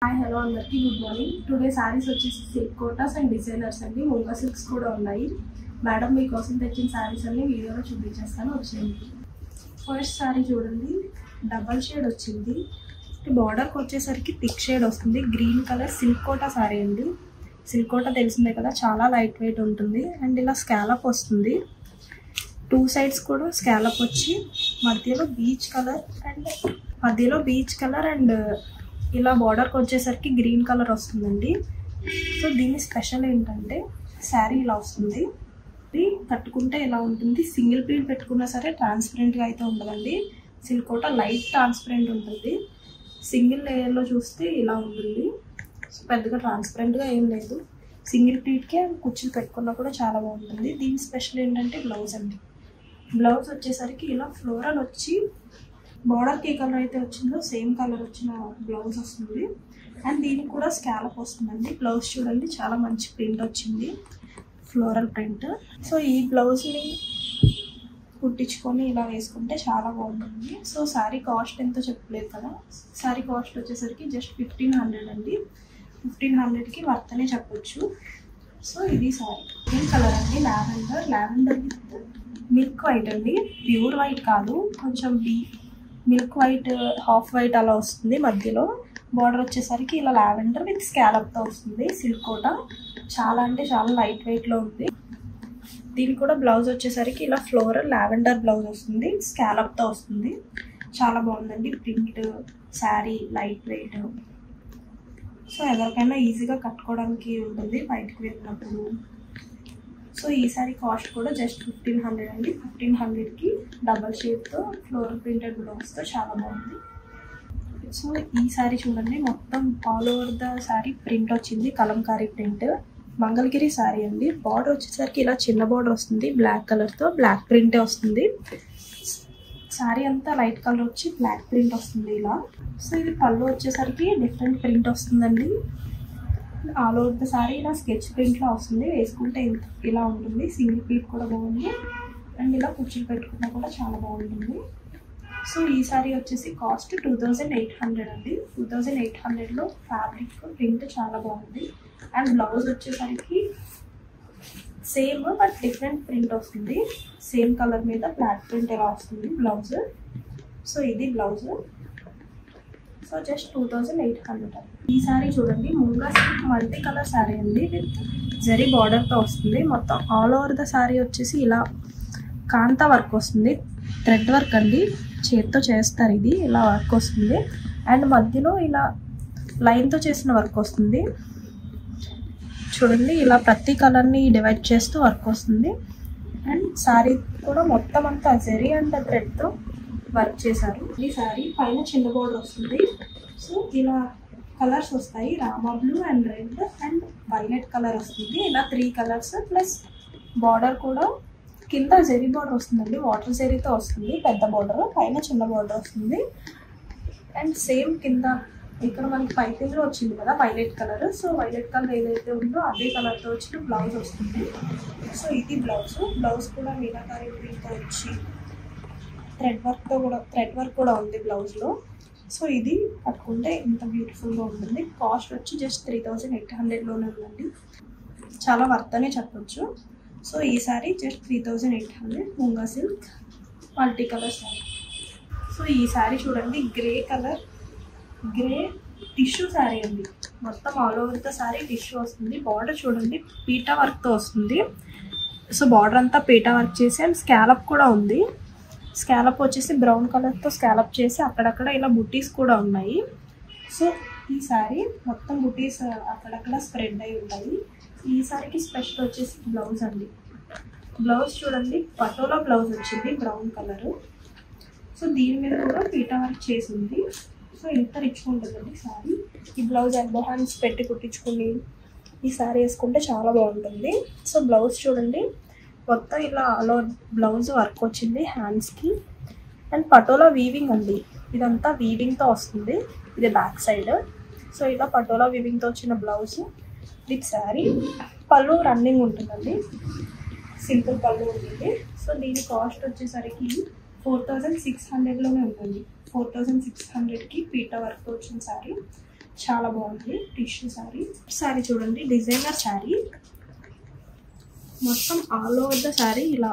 Hi hello అందరికీ good morning. Today saris వచ్చేసి silk Kotas and designers అండి. ముంగా సిల్క్స్ కూడా ఉన్నాయి. మేడం మీకోసం తెచ్చిన సారీస్ అన్ని వీడియోలో చూపించేస్తాను, వచ్చేయండి. ఫస్ట్ సారీ చూడండి, డబల్ షేడ్ వచ్చింది. బార్డర్కి వచ్చేసరికి థిక్ షేడ్ వస్తుంది. Green colour silk Kota sari అండి. సిల్క్ కోటా తెలిసిందే కదా, చాలా లైట్ వెయిట్ ఉంటుంది. అండ్ ఇలా స్కాలప్ వస్తుంది. టూ సైడ్స్ కూడా స్కాలప్ వచ్చి మధ్యలో బీచ్ కలర్ అండ్ ఇలా బార్డర్కి వచ్చేసరికి గ్రీన్ కలర్ వస్తుందండి. సో దీని స్పెషల్ ఏంటంటే శారీ ఇలా వస్తుంది. ఇది కట్టుకుంటే ఇలా ఉంటుంది. సింగిల్ ప్రింట్ పెట్టుకున్నా సరే ట్రాన్స్పరెంట్గా అయితే ఉండదండి. సిల్క్ కోటా లైట్ ట్రాన్స్పరెంట్ ఉంటుంది. సింగిల్ లేయర్లో చూస్తే ఇలా ఉంటుంది. సో పెద్దగా ట్రాన్స్పరెంట్గా ఏం లేదు. సింగిల్ ప్రింట్కే కుర్చీలు పెట్టుకున్నా కూడా చాలా బాగుంటుంది. దీని స్పెషల్ ఏంటంటే బ్లౌజ్ అండి. బ్లౌజ్ వచ్చేసరికి ఇలా ఫ్లోరల్ వచ్చి బార్డర్కి ఏ కలర్ అయితే వచ్చిందో సేమ్ కలర్ వచ్చిన బ్లౌజ్ వస్తుంది. అండ్ దీనికి కూడా స్కాలప్ వస్తుందండి. బ్లౌజ్ చూడండి, చాలా మంచి ప్రింట్ వచ్చింది, ఫ్లోరల్ ప్రింట్. సో ఈ బ్లౌజ్ని కుట్టించుకొని ఇలా వేసుకుంటే చాలా బాగుంటుంది. సో శారీ కాస్ట్ ఎంతో చెప్పలేదు కదా, శారీ కాస్ట్ వచ్చేసరికి జస్ట్ 1500 అండి. 1500కి వర్త్ అనే చెప్పొచ్చు. సో ఇది శారీ గ్రీన్ కలర్ అండి, లావెండర్ మిల్క్ వైట్ అండి. ప్యూర్ వైట్ కాదు, కొంచెం మిల్క్ వైట్, హాఫ్ వైట్ అలా వస్తుంది. మధ్యలో బార్డర్ వచ్చేసరికి ఇలా లావెండర్ విత్ స్కాలప్తో వస్తుంది. సిల్క్ కోటా చాలా అంటే చాలా లైట్ వెయిట్లో ఉంది. దీనికి కూడా బ్లౌజ్ వచ్చేసరికి ఇలా ఫ్లోరల్ లావెండర్ బ్లౌజ్ వస్తుంది, స్కాలప్తో వస్తుంది. చాలా బాగుందండి print. Sari light weight, so ఎవరికైనా ఈజీగా కట్టుకోవడానికి ఉంటుంది బయటకు వెళ్ళినప్పుడు. సో ఈ సారీ కాస్ట్ కూడా జస్ట్ 1500 అండి. 1500కి డబల్ షేడ్తో ఫ్లోరల్ ప్రింటెడ్ బ్లౌజ్తో చాలా బాగుంది. సో ఈ సారీ చూడండి, మొత్తం all over the sorry print వచ్చింది, కలంకారీ ప్రింట్. మంగళగిరి సారీ అండి. బార్డర్ వచ్చేసరికి ఇలా చిన్న బార్డర్ వస్తుంది, బ్లాక్ కలర్తో బ్లాక్ ప్రింటే వస్తుంది. సారీ అంతా లైట్ కలర్ వచ్చి బ్లాక్ ప్రింట్ వస్తుంది ఇలా. సో ఇది పళ్ళు వచ్చేసరికి డిఫరెంట్ ప్రింట్ వస్తుందండి. ఆల్ ఓవర్ ద సారీ ఇలా స్కెచ్ ప్రింట్లో వస్తుంది. వేసుకుంటే ఇలా ఉంటుంది. సింగిల్ పీట్ కూడా బాగుంది. అండ్ ఇలా కుర్చీలు పెట్టుకున్నా కూడా చాలా బాగుంటుంది. సో ఈ సారీ వచ్చేసి కాస్ట్ 2800 అండి. 2800లో ఫ్యాబ్రిక్ ప్రింట్ చాలా బాగుంది. అండ్ బ్లౌజ్ వచ్చేసరికి సేమ్ బట్ డిఫరెంట్ ప్రింట్ వస్తుంది. సేమ్ కలర్ మీద బ్లాక్ ప్రింట్ ఎలా వస్తుంది బ్లౌజ్. సో ఇది బ్లౌజ్. So just 2800. ఈ సారీ చూడండి, munga silk multi colour sari అండి, విత్ జరీ బార్డర్తో వస్తుంది. మొత్తం ఆల్ ఓవర్ ద శారీ వచ్చేసి ఇలా కాంతా వర్క్ వస్తుంది. థ్రెడ్ వర్క్ అండి, చేత్తో చేస్తారు. ఇది ఇలా వర్క్ వస్తుంది. అండ్ మధ్యలో ఇలా లైన్తో చేసిన వర్క్ వస్తుంది. చూడండి, ఇలా ప్రతి కలర్ని డివైడ్ చేస్తూ వర్క్ వస్తుంది. అండ్ శారీ కూడా మొత్తం అంతా జరీ అండ్ థ్రెడ్తో వర్క్ చేశారు. ఈ శారీ పైన చిన్న బోర్డర్ వస్తుంది. సో ఇలా కలర్స్ వస్తాయి, Rama blue and red and violet colour వస్తుంది. ఇలా 3 కలర్స్ ప్లస్ బార్డర్ కూడా కింద జరీ బార్డర్ వస్తుందండి, వాటర్ జరీతో వస్తుంది. పెద్ద బార్డర్, పైన చిన్న బార్డర్ వస్తుంది. అండ్ సేమ్ కింద ఇక్కడ మనకి పైపింగ్లో వచ్చింది కదా violet colour. So violet colour ఏదైతే ఉందో అదే కలర్తో వచ్చిన బ్లౌజ్ వస్తుంది. సో ఇది బ్లౌజ్ కూడా మీనాకారి ప్రింట్తో వచ్చి థ్రెడ్ వర్క్ కూడా ఉంది బ్లౌజ్లో. సో ఇది కట్టుకుంటే ఇంత బ్యూటిఫుల్గా ఉంటుంది. కాస్ట్ వచ్చి జస్ట్ 3800లోనే ఉందండి. చాలా వర్త్ అనే చెప్పొచ్చు. సో ఈ sorry just 3800 munga silk multi colour sorry. So ఈ సారీ చూడండి, గ్రే టిష్యూ శారీ అండి. మొత్తం all over the sorry tissue వస్తుంది. బార్డర్ చూడండి పీటా వర్క్తో వస్తుంది. సో బార్డర్ అంతా పీటా వర్క్ చేసి అండ్ స్కాలప్ కూడా ఉంది. స్కాలప్ వచ్చేసి బ్రౌన్ కలర్తో స్కాలప్ చేసి అక్కడక్కడ ఇలా బుటీస్ కూడా ఉన్నాయి. సో ఈ సారీ మొత్తం బుటీస్ అక్కడక్కడ స్ప్రెడ్ అయి ఉంటాయి. ఈ సారీకి స్పెషల్ వచ్చేసి బ్లౌజ్ అండి. బ్లౌజ్ చూడండి, పటోలా బ్లౌజ్ వచ్చింది బ్రౌన్ కలరు. సో దీని మీద కూడా పీటా వర్క్ చేసి ఉంది. సో ఇంత రిచ్గా ఉంటుందండి సారీ. ఈ బ్లౌజ్ ఎల్బో హ్యాండ్స్ పెట్టి కుట్టించుకుని ఈ సారీ వేసుకుంటే చాలా బాగుంటుంది. సో బ్లౌజ్ చూడండి, మొత్తం ఇలా ఆల్ ఓవర్ బ్లౌజ్ వర్క్ వచ్చింది హ్యాండ్స్కి. అండ్ పటోలా వీవింగ్ అండి, ఇదంతా వీవింగ్తో వస్తుంది. ఇది బ్యాక్ సైడ్. సో ఇలా పటోలా వీవింగ్తో వచ్చిన బ్లౌజ్ విత్ శారీ. పళ్ళు రన్నింగ్ ఉంటుందండి, సింపుల్ పళ్ళు ఉంటుంది. సో దీని కాస్ట్ వచ్చేసరికి 4600లోనే ఉంటుంది. 4600కి పీటా వర్క్ వచ్చిన శారీ. చాలా బాగుంది టిష్యూ శారీ. శారీ చూడండి, డిజైనర్ శారీ. మొత్తం ఆల్ ఓవర్ ద శారీ ఇలా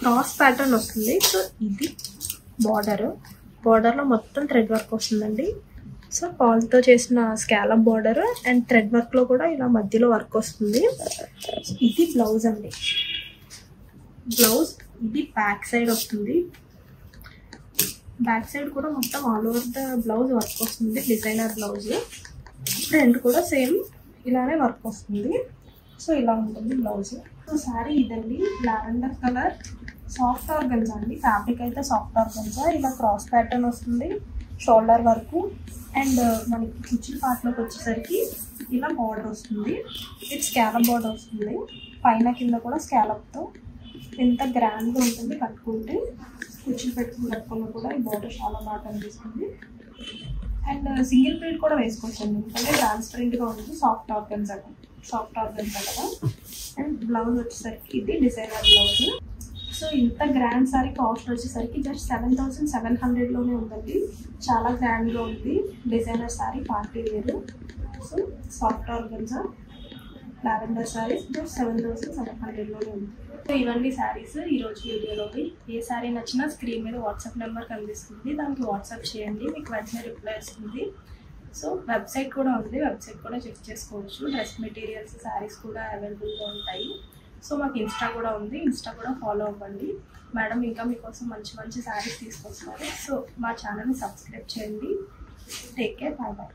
క్రాస్ ప్యాటర్న్ వస్తుంది. సో ఇది బార్డర్లో మొత్తం థ్రెడ్ వర్క్ వస్తుందండి. సో పాల్తో చేసిన స్కాలప్ బార్డర్ అండ్ థ్రెడ్ వర్క్లో కూడా ఇలా మధ్యలో వర్క్ వస్తుంది. ఇది బ్లౌజ్ అండి. బ్లౌజ్ ఇది బ్యాక్ సైడ్ వస్తుంది. బ్యాక్ సైడ్ కూడా మొత్తం all over the blouse work వస్తుంది. Designer blouse. ఫ్రంట్ కూడా సేమ్ ఇలానే వర్క్ వస్తుంది. సో ఇలా ఉంటుంది బ్లౌజ్. సో శారీ ఇదండి, లావెండర్ కలర్ సాఫ్ట్ ఆర్గన్జా అండి. ఫ్యాబ్రిక్ అయితే సాఫ్ట్ ఆర్గన్జా. ఇలా క్రాస్ ప్యాటర్న్ వస్తుంది, షోల్డర్ వర్క్. అండ్ మనకి కుర్చీ పార్ట్లోకి వచ్చేసరికి ఇలా బార్డర్ వస్తుంది. ఇది స్కాలప్ బార్డర్ వస్తుంది. పైన కింద కూడా స్కాలప్తో ఎంత గ్రాండ్గా ఉంటుంది. కట్టుకుంటే కుర్చీలు కట్టుకున్నా కూడా ఈ బార్డర్ చాలా బాగా కనిపిస్తుంది. అండ్ సింగిల్ ప్లేట్ కూడా వేసుకోవచ్చు అండి, ఎందుకంటే ట్రాన్స్పరెంట్గా ఉంటుంది. సాఫ్ట్ ఆర్గన్జా కదా. అండ్ బ్లౌజ్ వచ్చేసరికి ఇది డిజైనర్ బ్లౌజ్. సో ఇంత గ్రాండ్ సారీ కాస్ట్ వచ్చేసరికి జస్ట్ 7,700లోనే ఉందండి. చాలా గ్రాండ్గా ఉంది. డిజైనర్ సారీ, పార్టీ వేరు. So soft organza lavender saris just 7,700లోనే ఉంది. సో ఇవన్నీ శారీస్ ఈరోజు వీడియోలోవి. ఏ శారీ నచ్చినా స్క్రీన్ మీద వాట్సాప్ నెంబర్ కనిపిస్తుంది, దానికి వాట్సాప్ చేయండి, మీకు వెంటనే రిప్లై వస్తుంది. సో వెబ్సైట్ కూడా ఉంది, వెబ్సైట్ కూడా చెక్ చేసుకోవచ్చు. డ్రెస్ మెటీరియల్స్, శారీస్ కూడా అవైలబుల్గా ఉంటాయి. సో మాకు ఇన్స్టా కూడా ఉంది, ఇన్స్టా కూడా ఫాలో అవ్వండి. మేడం ఇంకా మీకోసం మంచి మంచి శారీస్ తీసుకొస్తున్నారు. సో మా ఛానల్ని సబ్స్క్రైబ్ చేయండి. Take care, bye bye.